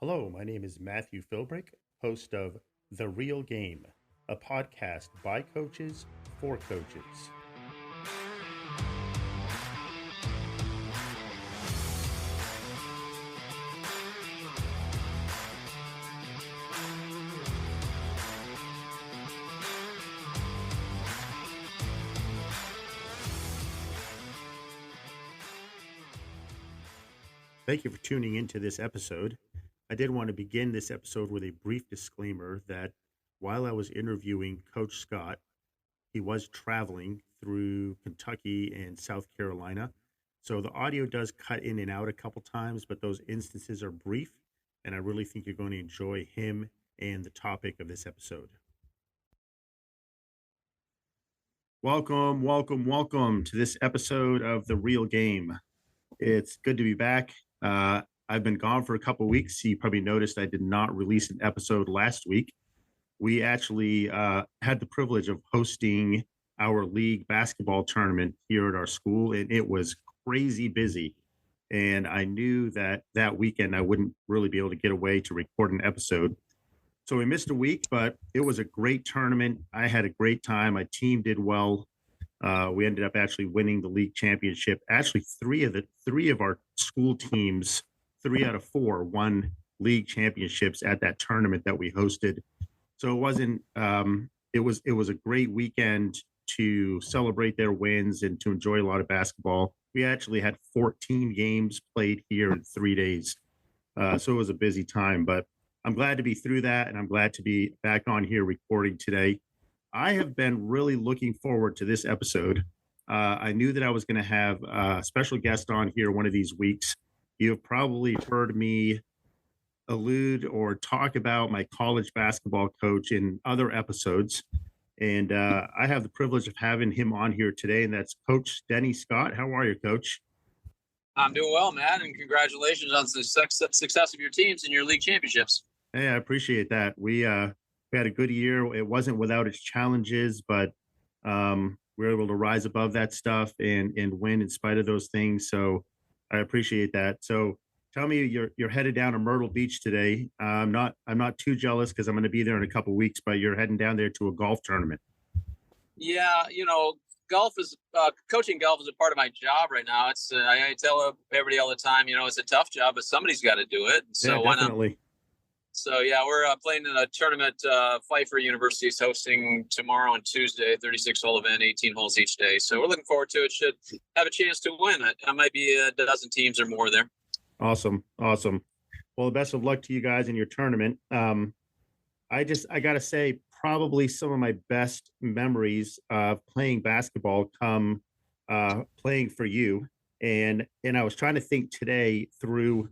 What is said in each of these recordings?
Hello, my name is Matthew Philbrick, host of The Real Game, a podcast by coaches for coaches. Thank you for tuning into this episode. I did want to begin this episode with a brief disclaimer that while I was interviewing Coach Scott, he was traveling through Kentucky and South Carolina. So the audio does cut in and out a couple times, but those instances are brief, and I really think you're going to enjoy him and the topic of this episode. Welcome to this episode of The Real Game. It's good to be back. I've been gone for a couple of weeks. You probably noticed I did not release an episode last week. We actually had the privilege of hosting our league basketball tournament here at our school, and it was crazy busy. And I knew that weekend I wouldn't really be able to get away to record an episode. So we missed a week, but it was a great tournament. I had a great time. My team did well. We ended up actually winning the league championship. Actually, three of our school teams, 3 out of 4, won league championships at that tournament that we hosted. So it wasn't. It was a great weekend to celebrate their wins and to enjoy a lot of basketball. We actually had 14 games played here in 3 days, so it was a busy time. But I'm glad to be through that, and I'm glad to be back on here recording today. I have been really looking forward to this episode. I knew that I was going to have a special guest on here one of these weeks. You have probably heard me allude or talk about my college basketball coach in other episodes. And I have the privilege of having him on here today, and that's Coach Denny Scott. How are you, Coach? I'm doing well, Matt, and congratulations on the success of your teams and your league championships. Hey, I appreciate that. We had a good year. It wasn't without its challenges, but we were able to rise above that stuff and win in spite of those things. So I appreciate that. So tell me, you're headed down to Myrtle Beach today. I'm not too jealous because I'm going to be there in a couple of weeks, but you're heading down there to a golf tournament. Yeah, golf is coaching golf is a part of my job right now. It's I tell everybody all the time, it's a tough job, but somebody's got to do it. So yeah, definitely. Why not? So yeah, we're playing in a tournament. Pfeiffer University is hosting tomorrow and Tuesday, 36-hole event, 18 holes each day. So we're looking forward to it. Should have a chance to win it. I might be a dozen teams or more there. Awesome. Well, the best of luck to you guys in your tournament. I got to say, probably some of my best memories of playing basketball come playing for you. And I was trying to think today through,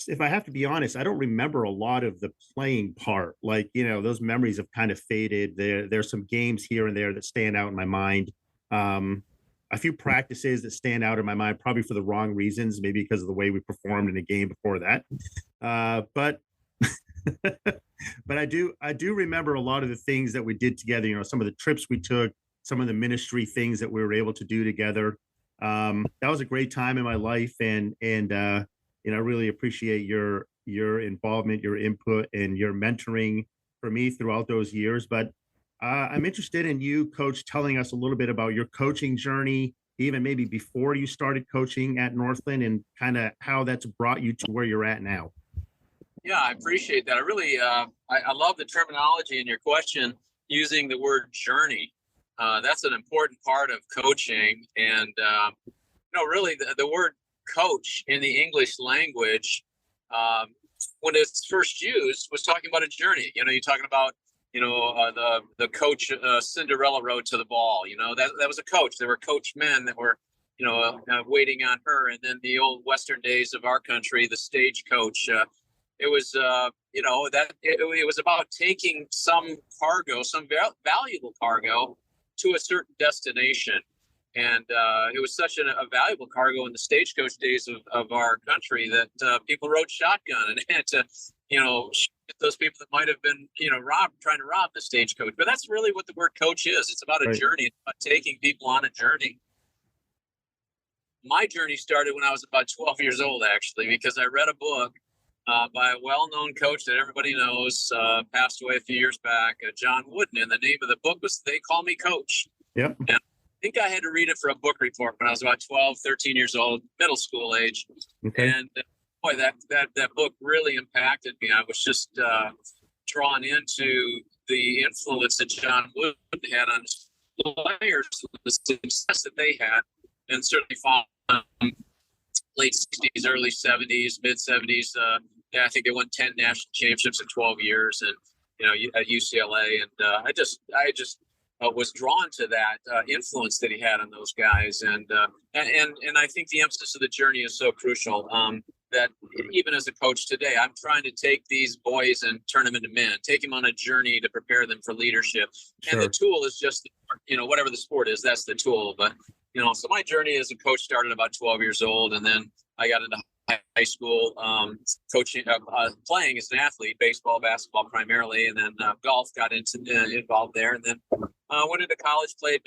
if I have to be honest, I don't remember a lot of the playing part. Like, those memories have kind of faded. There's some games here and there that stand out in my mind. A few practices that stand out in my mind, probably for the wrong reasons, maybe because of the way we performed in a game before that. But but I do remember a lot of the things that we did together. Some of the trips we took, some of the ministry things that we were able to do together. That was a great time in my life, and I really appreciate your involvement, your input, and your mentoring for me throughout those years. But I'm interested in you, Coach, telling us a little bit about your coaching journey, even maybe before you started coaching at Northland, and kind of how that's brought you to where you're at now. Yeah, I appreciate that. I really, I love the terminology in your question, using the word journey. That's an important part of coaching. And, really the word coach in the English language, when it's first used, was talking about a journey. You're talking about, the coach Cinderella Road to the Ball. That was a coach. There were coach men that were, waiting on her. And then the old Western days of our country, the stagecoach. It was, it was about taking some cargo, some valuable cargo, to a certain destination. And it was such a valuable cargo in the stagecoach days of our country that people rode shotgun and had to, those people that might have been, trying to rob the stagecoach. But that's really what the word coach is. It's about a journey. It's about taking people on a journey. My journey started when I was about 12 years old, actually, because I read a book by a well-known coach that everybody knows, passed away a few years back, John Wooden. And the name of the book was They Call Me Coach. Yep. And I think I had to read it for a book report when I was about 12, 13 years old, middle school age. Okay. And boy, that book really impacted me. I was just drawn into the influence that John Wooden had on his players, the success that they had, and certainly following late 60s, early 70s, mid 70s. I think they won 10 national championships in 12 years, and at UCLA. And I just was drawn to that influence that he had on those guys, and I think the emphasis of the journey is so crucial. That even as a coach today, I'm trying to take these boys and turn them into men, take them on a journey to prepare them for leadership. Sure. And the tool is just, whatever the sport is, that's the tool. But, so my journey as a coach started about 12 years old. And then I got into high school coaching, playing as an athlete, baseball, basketball primarily. And then golf got involved there. And then went into college, played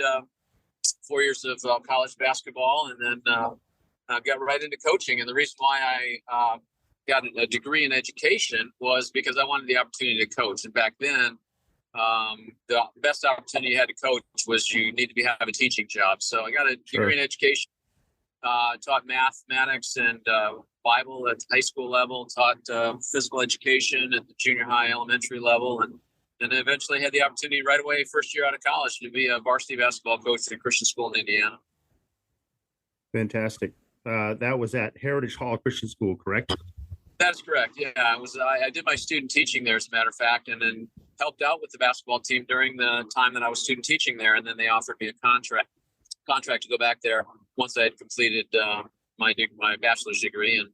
4 years of college basketball, and then got right into coaching. And the reason why I got a degree in education was because I wanted the opportunity to coach. And back then, the best opportunity you had to coach was you need to have a teaching job. So I got a degree in education, taught mathematics and Bible at the high school level, taught physical education at the junior high, elementary level, and then eventually had the opportunity right away, first year out of college, to be a varsity basketball coach at a Christian school in Indiana. Fantastic. That was at Heritage Hall Christian School, correct? That's correct. Yeah, I did my student teaching there, as a matter of fact, and then helped out with the basketball team during the time that I was student teaching there. And then they offered me a contract to go back there once I had completed my bachelor's degree, and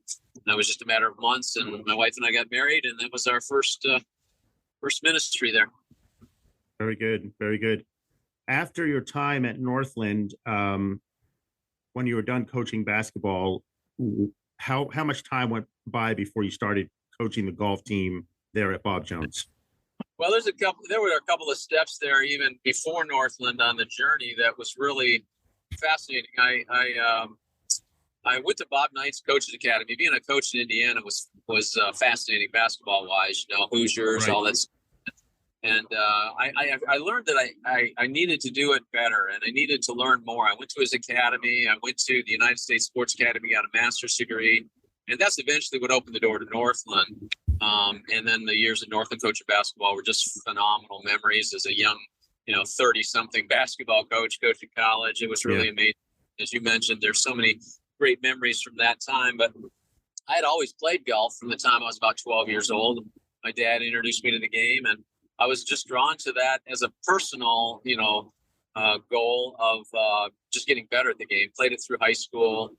that was just a matter of months. And my wife and I got married, and that was our first ministry there. Very good. Very good. After your time at Northland, when you were done coaching basketball, how much time went by before you started coaching the golf team there at Bob Jones? Well, there were a couple of steps there even before Northland on the journey that was really fascinating. I went to Bob Knight's Coaches Academy. Being a coach in Indiana was fascinating basketball wise. Hoosiers, right. All that stuff. And I learned that I needed to do it better, and I needed to learn more. I went to his academy. I went to the United States Sports Academy, got a master's degree, and that's eventually what opened the door to Northland. And then the years at Northland coaching basketball were just phenomenal memories as a young, 30-something basketball coach coaching college. It was really amazing. As you mentioned, there's so many great memories from that time. But I had always played golf from the time I was about 12 years old. My dad introduced me to the game, and I was just drawn to that as a personal, goal of just getting better at the game. Played it through high school,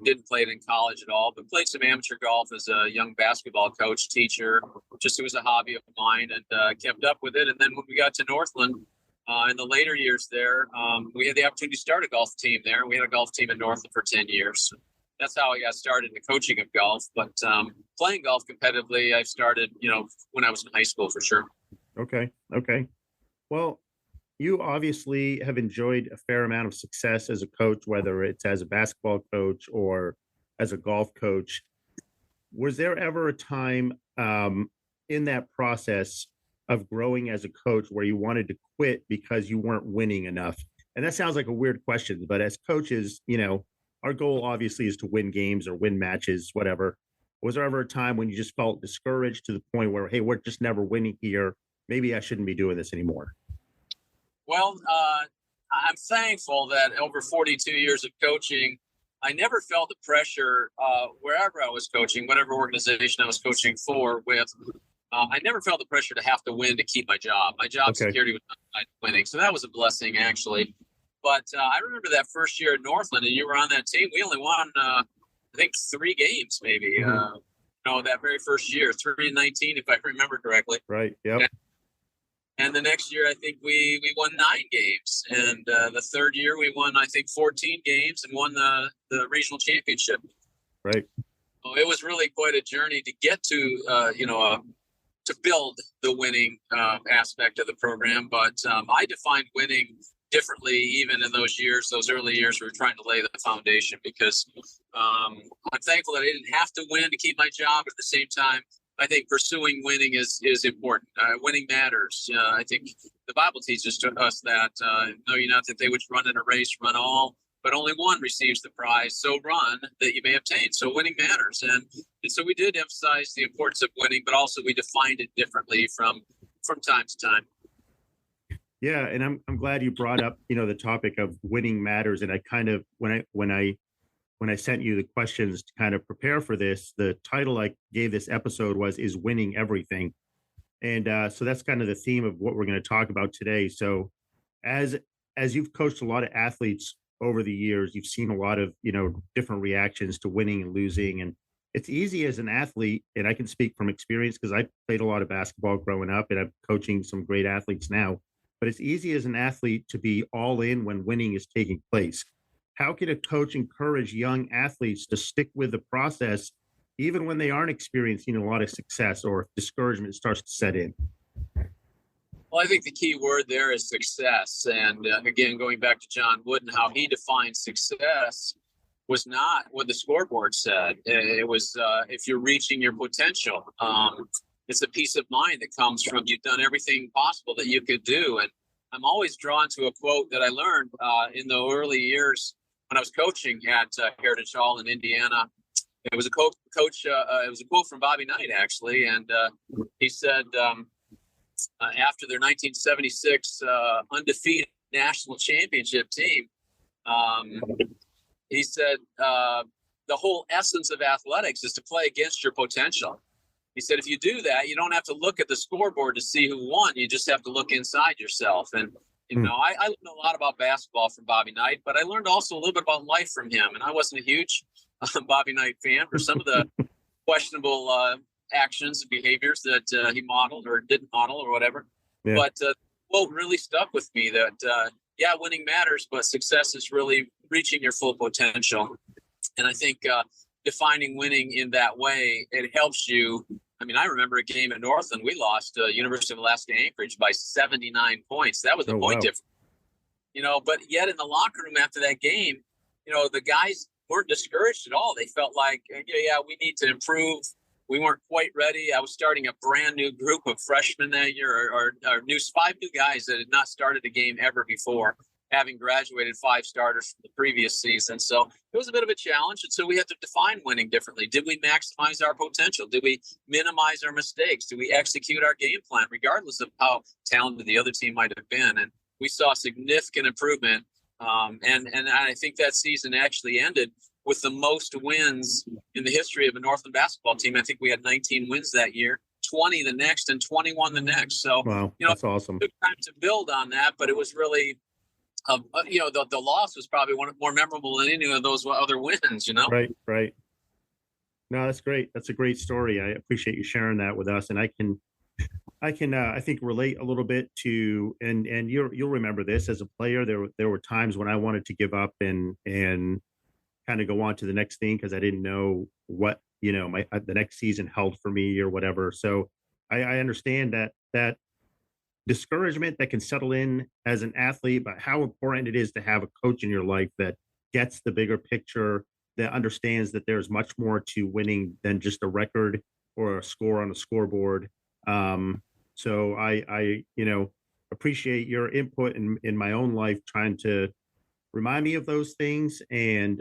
didn't play it in college at all, but played some amateur golf as a young basketball coach, teacher. Just it was a hobby of mine, and kept up with it. And then when we got to Northland in the later years there, we had the opportunity to start a golf team there. We had a golf team in Northland for 10 years. That's how I got started in the coaching of golf. But playing golf competitively, I started, when I was in high school for sure. Okay. Well, you obviously have enjoyed a fair amount of success as a coach, whether it's as a basketball coach or as a golf coach. Was there ever a time in that process of growing as a coach where you wanted to quit because you weren't winning enough? And that sounds like a weird question, but as coaches, our goal obviously is to win games or win matches, whatever. Was there ever a time when you just felt discouraged to the point where, hey, we're just never winning here? Maybe I shouldn't be doing this anymore? Well, I'm thankful that over 42 years of coaching, I never felt the pressure wherever I was coaching, whatever organization I was coaching for with. I never felt the pressure to have to win to keep my job. My job security was not winning. So that was a blessing, actually. But I remember that first year at Northland, and you were on that team. We only won, I think, 3 games, maybe. That very first year, 3-19, if I remember correctly. Right. Yep. And the next year, I think we won 9 games. And the third year, we won, I think, 14 games and won the regional championship. Right. So it was really quite a journey to get to, to build the winning aspect of the program. But I defined winning differently, even in those years, those early years. We were trying to lay the foundation because I'm thankful that I didn't have to win to keep my job. At the same time, I think pursuing winning is important. Winning matters. I think the Bible teaches us that, know ye not that they which run in a race run all, but only one receives the prize. So run that you may obtain. So winning matters. And so we did emphasize the importance of winning, but also we defined it differently from time to time. Yeah, and I'm glad you brought up, the topic of winning matters. And I kind of when I sent you the questions to kind of prepare for this, the title I gave this episode was "Is Winning Everything?" And so that's kind of the theme of what we're going to talk about today. So as you've coached a lot of athletes over the years, you've seen a lot of, different reactions to winning and losing. And it's easy as an athlete, and I can speak from experience because I played a lot of basketball growing up and I'm coaching some great athletes now. But it's easy as an athlete to be all in when winning is taking place. How can a coach encourage young athletes to stick with the process even when they aren't experiencing a lot of success or discouragement starts to set in? Well, I think the key word there is success. And again, going back to John Wooden, how he defined success was not what the scoreboard said. It was if you're reaching your potential. It's a peace of mind that comes from you've done everything possible that you could do. And I'm always drawn to a quote that I learned in the early years when I was coaching at Heritage Hall in Indiana. It was a coach. It was a quote from Bobby Knight, actually, and he said after their 1976 undefeated national championship team, he said the whole essence of athletics is to play against your potential. He said, if you do that, you don't have to look at the scoreboard to see who won. You just have to look inside yourself. And, I learned a lot about basketball from Bobby Knight, but I learned also a little bit about life from him. And I wasn't a huge Bobby Knight fan for some of the questionable actions and behaviors that he modeled or didn't model or whatever. Yeah. But the quote really stuck with me that, winning matters, but success is really reaching your full potential. And I think defining winning in that way, it helps you. I mean, I remember a game at Northland. We lost University of Alaska Anchorage by 79 points. That was the point difference. But yet in the locker room after that game, the guys weren't discouraged at all. They felt like, we need to improve. We weren't quite ready. I was starting a brand new group of freshmen that year, or 5 new guys that had not started a game ever before, having graduated 5 starters from the previous season. So it was a bit of a challenge. And so we had to define winning differently. Did we maximize our potential? Did we minimize our mistakes? Did we execute our game plan, regardless of how talented the other team might have been? And we saw significant improvement. And I think that season actually ended with the most wins in the history of a Northland basketball team. I think we had 19 wins that year, 20 the next, and 21 the next. So, wow, that's awesome. It took time to build on that, but it was really, the loss was probably more memorable than any of those other wins, Right. No, that's great. That's a great story. I appreciate you sharing that with us. And I can, I think relate a little bit to, and you'll remember this as a player. There were times when I wanted to give up and kind of go on to the next thing because I didn't know what, the next season held for me or whatever. So I understand that discouragement that can settle in as an athlete, but how important it is to have a coach in your life that gets the bigger picture, that understands that there's much more to winning than just a record or a score on a scoreboard. So I appreciate your input in my own life, trying to remind me of those things and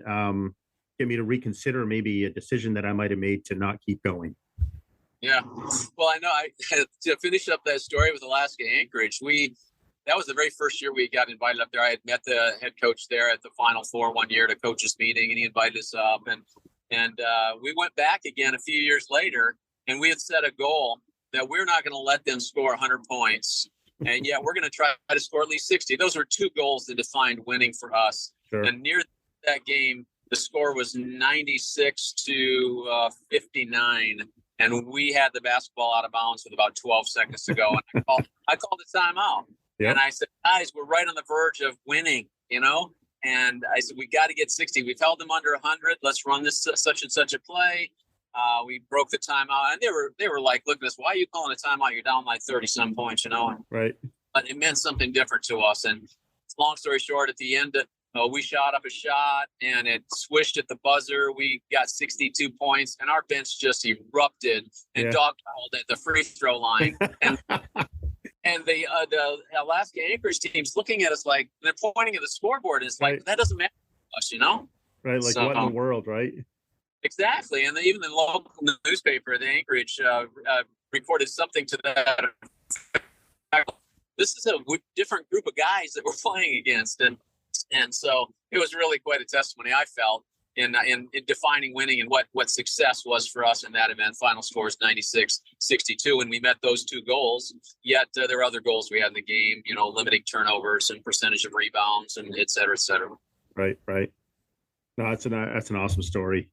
get me to reconsider maybe a decision that I might have made to not keep going. Yeah. Well, I know to finish up that story with Alaska Anchorage, that was the very first year we got invited up there. I had met the head coach there at the Final Four one year at a coaches meeting, and he invited us up. And we went back again a few years later, and we had set a goal that we're not going to let them score 100 points. And yet we're going to try to score at least 60. Those were 2 goals that defined winning for us. Sure. And near that game, the score was 96 to 59. And we had the basketball out of bounds with about 12 seconds to go. And I called a timeout. Yep. And I said, guys, we're right on the verge of winning, And I said, we got to get 60. We've held them under 100. Let's run this such and such a play. We broke the timeout. And they were like, look at us. Why are you calling a timeout? You're down like 30-some points, Right. But it meant something different to us. And long story short, at the end, we shot up a shot and it swished at the buzzer. We got 62 points, and our bench just erupted and dogpiled at the free throw line. And the Alaska Anchorage team's looking at us like they're pointing at the scoreboard, and it's like that doesn't matter to us, Right, like what in the world, right? Exactly, and even the local newspaper, the Anchorage, reported something to that. This is a different group of guys that we're playing against, and so it was really quite a testimony, I felt, in defining winning and what success was for us in that event. Final score is 96-62, and we met those two goals. Yet there were other goals we had in the game, limiting turnovers and percentage of rebounds, and et cetera, et cetera. Right. No, that's an awesome story.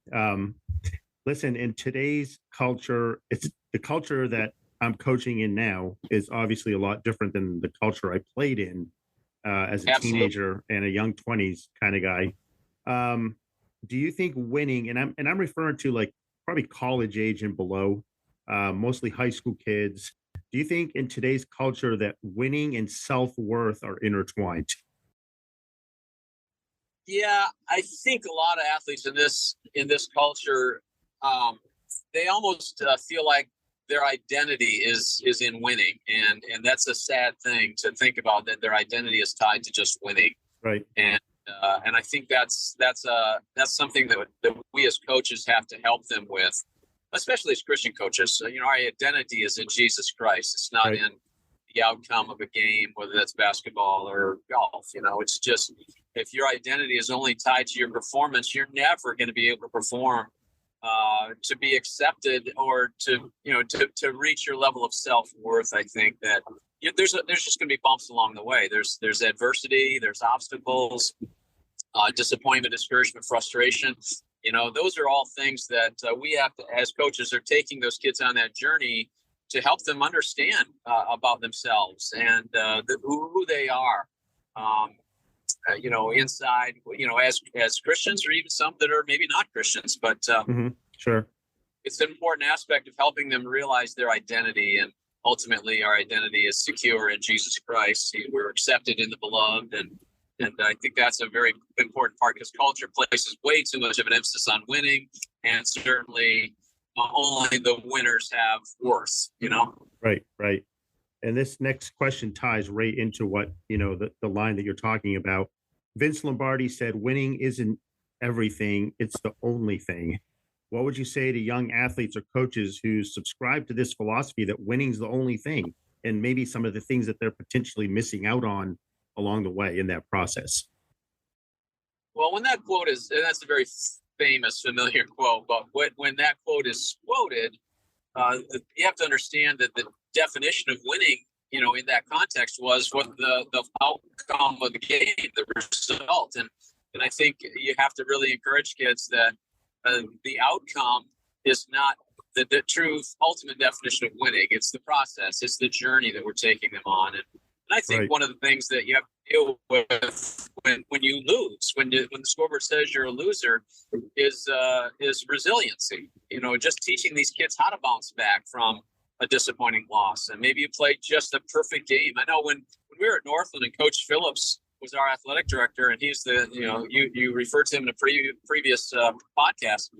Listen, in today's culture, it's the culture that I'm coaching in now is obviously a lot different than the culture I played in as a teenager and a young 20s kind of guy. Do you think winning, and I'm referring to like probably college age and below, mostly high school kids, do you think in today's culture that winning and self-worth are intertwined? Yeah, I think a lot of athletes in this culture, they almost feel like their identity is in winning, and that's a sad thing to think about, that their identity is tied to just winning. Right. And I think that's something that we as coaches have to help them with, especially as Christian coaches. Our identity is in Jesus Christ. It's not in the outcome of a game, whether that's basketball or golf. It's just, if your identity is only tied to your performance, you're never going to be able to perform, to be accepted, or to reach your level of self-worth. I think that there's just going to be bumps along the way. There's adversity, there's obstacles, disappointment, discouragement, frustration. Those are all things that we have to, as coaches, are taking those kids on that journey to help them understand about themselves and who they are. Inside, as Christians, or even some that are maybe not Christians, but sure, it's an important aspect of helping them realize their identity. And ultimately, our identity is secure in Jesus Christ. We're accepted in the beloved, and I think that's a very important part, because culture places way too much of an emphasis on winning, and certainly only the winners have worth. Right. And this next question ties right into what, the line that you're talking about. Vince Lombardi said, winning isn't everything, it's the only thing. What would you say to young athletes or coaches who subscribe to this philosophy that winning's the only thing, and maybe some of the things that they're potentially missing out on along the way in that process? Well, when that quote is, and that's a very famous, familiar quote, but when that quote is quoted, you have to understand that the definition of winning, in that context, was what the outcome of the game, the result. And I think you have to really encourage kids that the outcome is not the true ultimate definition of winning. It's the process. It's the journey that we're taking them on. And I think one of the things that you have to deal with when you lose, when the scoreboard says you're a loser, is resiliency. Just teaching these kids how to bounce back from a disappointing loss. And maybe you played just a perfect game. I know when we were at Northland, and Coach Phillips was our athletic director, and he's you referred to him in a previous podcast.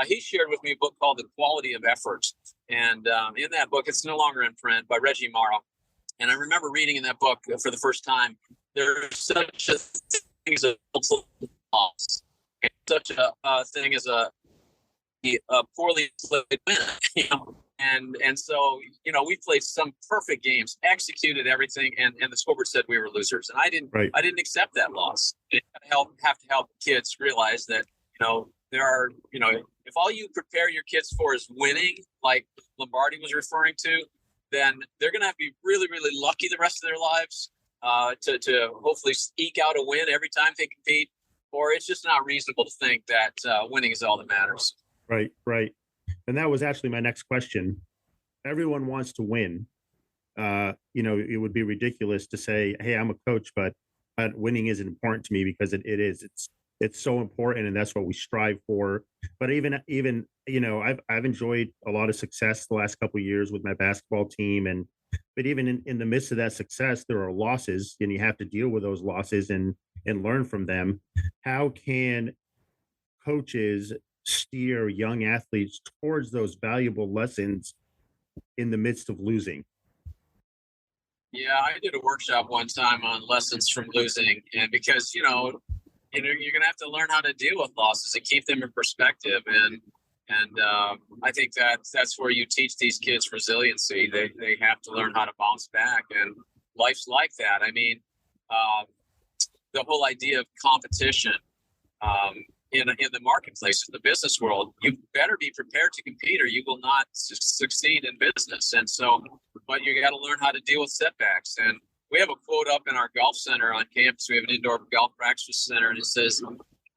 He shared with me a book called The Quality of Effort. And in that book, it's no longer in print, by Reggie Morrow. And I remember reading in that book for the first time, there's such a thing as a loss, and such a thing as a poorly played win. And so, we played some perfect games, executed everything, and the scoreboard said we were losers. And I didn't accept that loss. You have to help kids realize that, there are, if all you prepare your kids for is winning, like Lombardi was referring to, then they're going to have to be really, really lucky the rest of their lives to hopefully eke out a win every time they compete, or it's just not reasonable to think that winning is all that matters. Right. And that was actually my next question. Everyone wants to win. It would be ridiculous to say, hey, I'm a coach, but winning isn't important to me, because it is. It's so important, and that's what we strive for. But even I've enjoyed a lot of success the last couple of years with my basketball team, and But even in the midst of that success, there are losses, and you have to deal with those losses and learn from them. How can coaches steer young athletes towards those valuable lessons in the midst of losing? Yeah, I did a workshop one time on lessons from losing, and because you're going to have to learn how to deal with losses and keep them in perspective, and I think that's where you teach these kids resiliency. They have to learn how to bounce back, and life's like that. I mean, uh, the whole idea of competition in the marketplace, in the business world, you better be prepared to compete, or you will not succeed in business. And so, but you got to learn how to deal with setbacks. And we have a quote up in our golf center on campus. We have an indoor golf practice center, and it says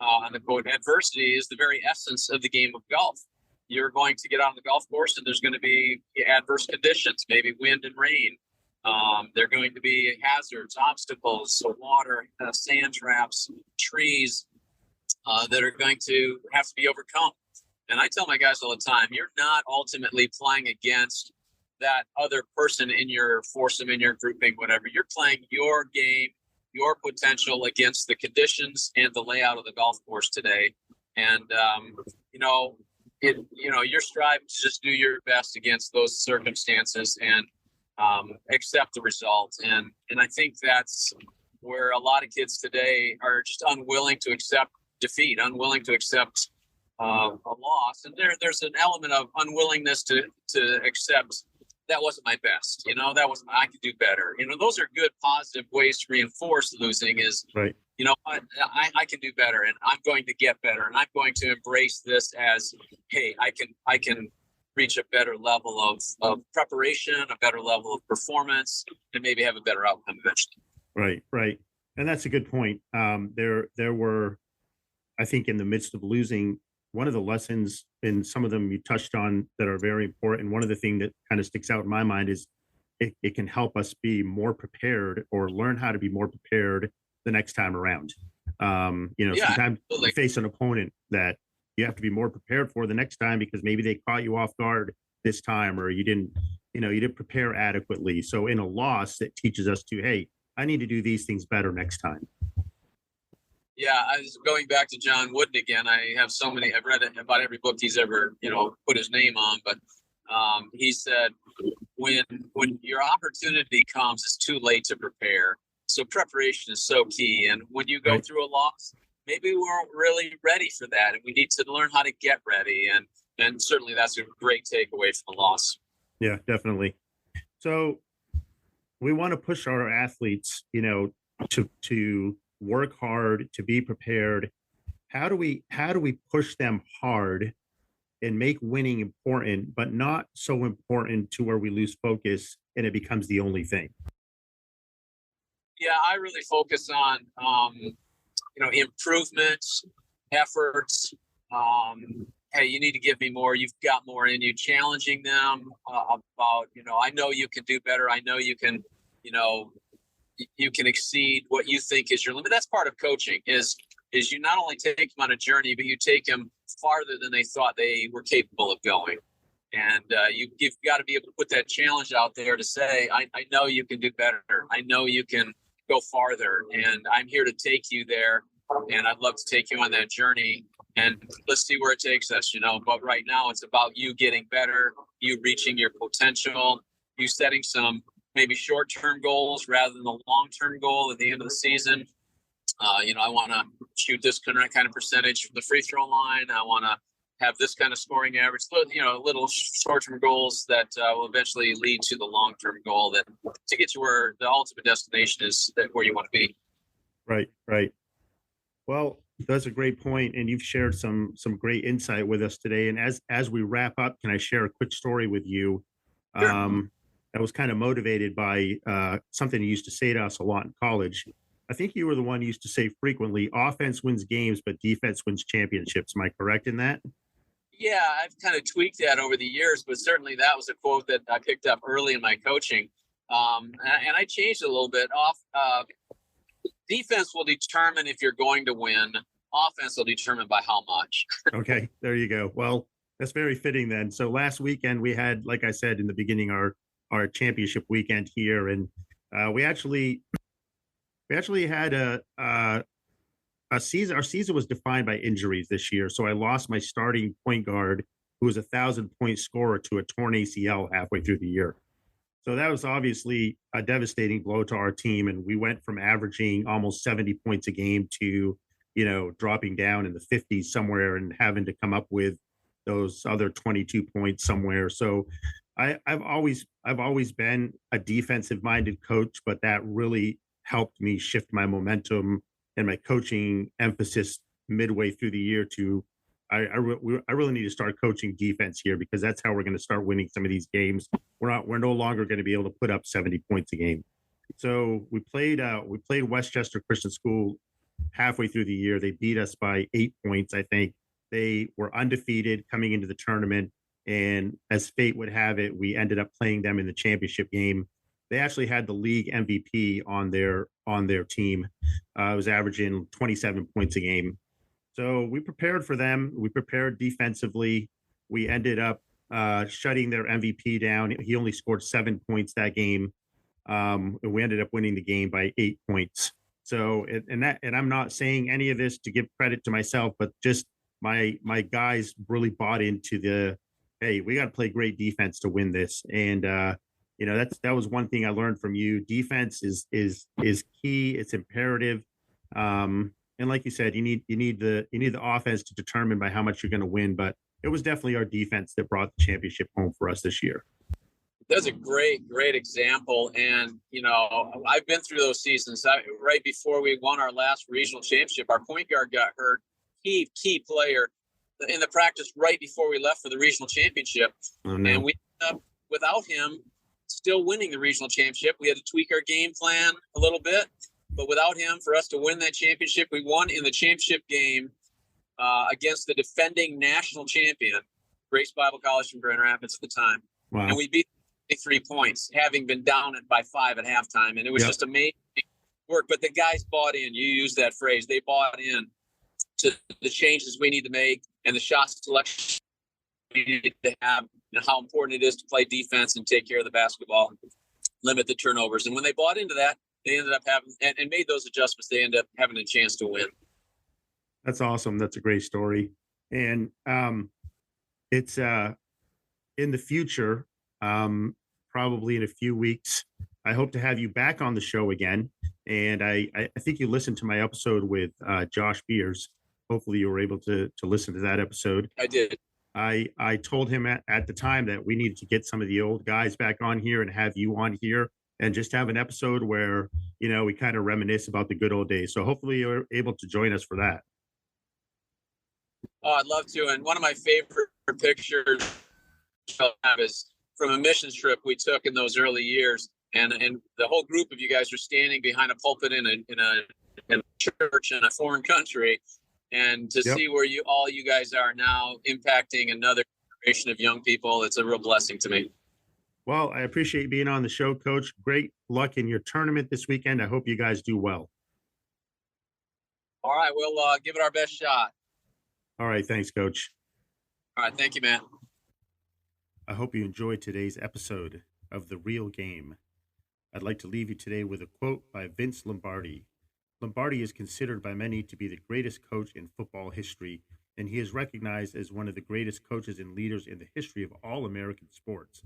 on the quote, "Adversity is the very essence of the game of golf." You're going to get on the golf course, and there's going to be adverse conditions, maybe wind and rain. There are going to be hazards, obstacles, so water, sand traps, trees that are going to have to be overcome. And I tell my guys all the time, you're not ultimately playing against that other person in your foursome, in your grouping, whatever. You're playing your game, your potential against the conditions and the layout of the golf course today. And, you're striving to just do your best against those circumstances and accept the result. And I think that's where a lot of kids today are just unwilling to accept defeat, unwilling to accept a loss. And there's an element of unwillingness to accept that wasn't my best. I could do better. Those are good, positive ways to reinforce losing is, Right. I can do better, and I'm going to get better, and I'm going to embrace this as, hey, I can reach a better level of preparation, a better level of performance, and maybe have a better outcome eventually. Right. And that's a good point. There were, I think, in the midst of losing, one of the lessons, and some of them you touched on that are very important. One of the things that kind of sticks out in my mind is it can help us be more prepared, or learn how to be more prepared the next time around. Yeah, Sometimes absolutely. you face an opponent that you have to be more prepared for the next time, because maybe they caught you off guard this time, or you didn't prepare adequately. So in a loss, it teaches us to, hey, I need to do these things better next time. Yeah, I was going back to John Wooden again. I've read about every book he's ever, put his name on, but he said, when your opportunity comes, it's too late to prepare. So preparation is so key. And when you go Right. through a loss, maybe we weren't really ready for that, and we need to learn how to get ready. And certainly that's a great takeaway from the loss. Yeah, definitely. So we want to push our athletes, to work hard, to be prepared. How do we push them hard and make winning important, but not so important to where we lose focus and it becomes the only thing? Yeah, I really focus on improvements, efforts. Hey, you need to give me more. You've got more in you. Challenging them about, I know you can do better. I know you can, you can exceed what you think is your limit. That's part of coaching. Is you not only take them on a journey, but you take them farther than they thought they were capable of going. And you've got to be able to put that challenge out there to say, I know you can do better. I know you can go farther, and I'm here to take you there. And I'd love to take you on that journey, and let's see where it takes us, But right now it's about you getting better, you reaching your potential, you setting some maybe short-term goals rather than the long-term goal at the end of the season. I want to shoot this kind of percentage from the free throw line. I want to have this kind of scoring average, little short-term goals that will eventually lead to the long-term goal that to get you where the ultimate destination is, that where you want to be. Right. Well, that's a great point, and you've shared some great insight with us today. And as we wrap up, can I share a quick story with you? Sure. I was kind of motivated by something you used to say to us a lot in college. I think you were the one who used to say frequently, offense wins games, but defense wins championships. Am I correct in that? Yeah, I've kind of tweaked that over the years, but certainly that was a quote that I picked up early in my coaching. And I changed it a little bit. Defense will determine if you're going to win. Offense will determine by how much. Okay, there you go. Well, that's very fitting then. So last weekend we had, like I said in the beginning, our our championship weekend here, and we actually had a season. Our season was defined by injuries this year, so I lost my starting point guard, who was 1,000 point scorer, to a torn ACL halfway through the year. So that was obviously a devastating blow to our team, and we went from averaging almost 70 points a game to, dropping down in the 50s somewhere and having to come up with those other 22 points somewhere. So I've always been a defensive minded coach, but that really helped me shift my momentum and my coaching emphasis midway through the year to I really need to start coaching defense here, because that's how we're going to start winning some of these games. We're no longer going to be able to put up 70 points a game. So we played Westchester Christian School halfway through the year. They beat us by 8 points, I think. They were undefeated coming into the tournament, and as fate would have it, we ended up playing them in the championship game. They actually had the league MVP on their team. Was averaging 27 points a game. So we prepared for them. We prepared defensively. We ended up shutting their MVP down. He only scored 7 points that game. And we ended up winning the game by 8 points. So, and I'm not saying any of this to give credit to myself, but just my guys really bought into hey, we got to play great defense to win this. And that was one thing I learned from you. Defense is key. It's imperative. And like you said, you need the offense to determine by how much you're going to win. But it was definitely our defense that brought the championship home for us this year. That's a great example. And, I've been through those seasons. Right before we won our last regional championship, our point guard got hurt, key player in the practice right before we left for the regional championship. Oh, no. And we ended up, without him, still winning the regional championship. We had to tweak our game plan a little bit, but without him, for us to win that championship, we won in the championship game against the defending national champion, Grace Bible College from Grand Rapids at the time. Wow. And we beat 3 points, having been down it by 5 at halftime. And it was just amazing work. But the guys bought in. You used that phrase. They bought in to the changes we need to make and the shot selection we need to have, and how important it is to play defense and take care of the basketball and limit the turnovers. And when they bought into that, they ended up having and made those adjustments. They ended up having a chance to win. That's awesome. That's a great story. And it's in the future, probably in a few weeks, I hope to have you back on the show again. And I think you listened to my episode with Josh Beers. Hopefully you were able to listen to that episode. I did. I told him at the time that we needed to get some of the old guys back on here and have you on here and just have an episode where, we kind of reminisce about the good old days. So hopefully you're able to join us for that. Oh, I'd love to. And one of my favorite pictures I have is from a missions trip we took in those early years. And the whole group of you guys are standing behind a pulpit in a church in a foreign country. And to see where you guys are now impacting another generation of young people, it's a real blessing to me. Well, I appreciate being on the show, Coach. Great luck in your tournament this weekend. I hope you guys do well. All right, we'll give it our best shot. All right, thanks, Coach. All right, thank you, man. I hope you enjoyed today's episode of The Real Game. I'd like to leave you today with a quote by Vince Lombardi. Lombardi is considered by many to be the greatest coach in football history, and he is recognized as one of the greatest coaches and leaders in the history of all American sports.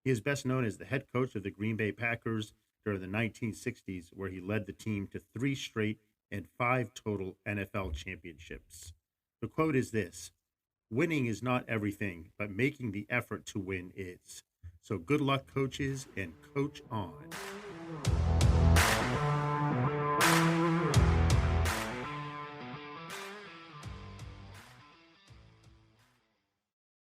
He is best known as the head coach of the Green Bay Packers during the 1960s, where he led the team to 3 straight and 5 total NFL championships. The quote is this: "Winning is not everything, but making the effort to win is." So good luck, coaches, and coach on.